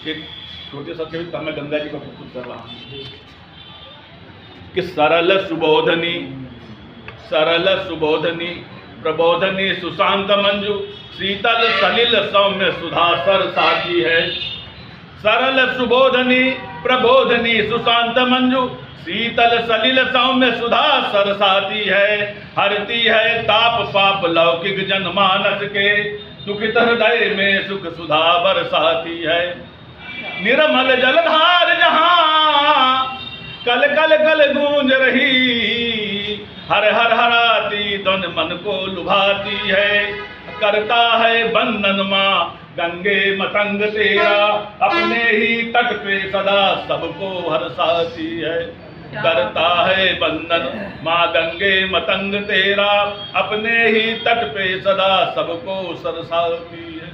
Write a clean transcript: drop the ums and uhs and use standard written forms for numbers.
एक छोटे सा कविता मैं गंगा जी को प्रस्तुत कर रहा हूँ कि सरल सुबोधनी प्रबोधनी सुशांत मंजू शीतल सलिल सौम्य सुधा सर साथी है। सरल सुबोधनी प्रबोधनी सुशांत मंजू शीतल सलिल सौम्य सुधा सर साथी है। हरती है ताप पाप लौकिक जनमानस के दुखित हृदय में सुख सुधा बरसाती है। निर्मल जलधार जहाँ कल कल कल गूंज रही हर हर हराती तन मन को लुभाती है। करता है बंधन माँ गंगे मतंग तेरा अपने ही तट पे सदा सबको हरसाती है। करता है बंधन माँ गंगे मतंग तेरा अपने ही तट पे सदा सबको सरसाती है।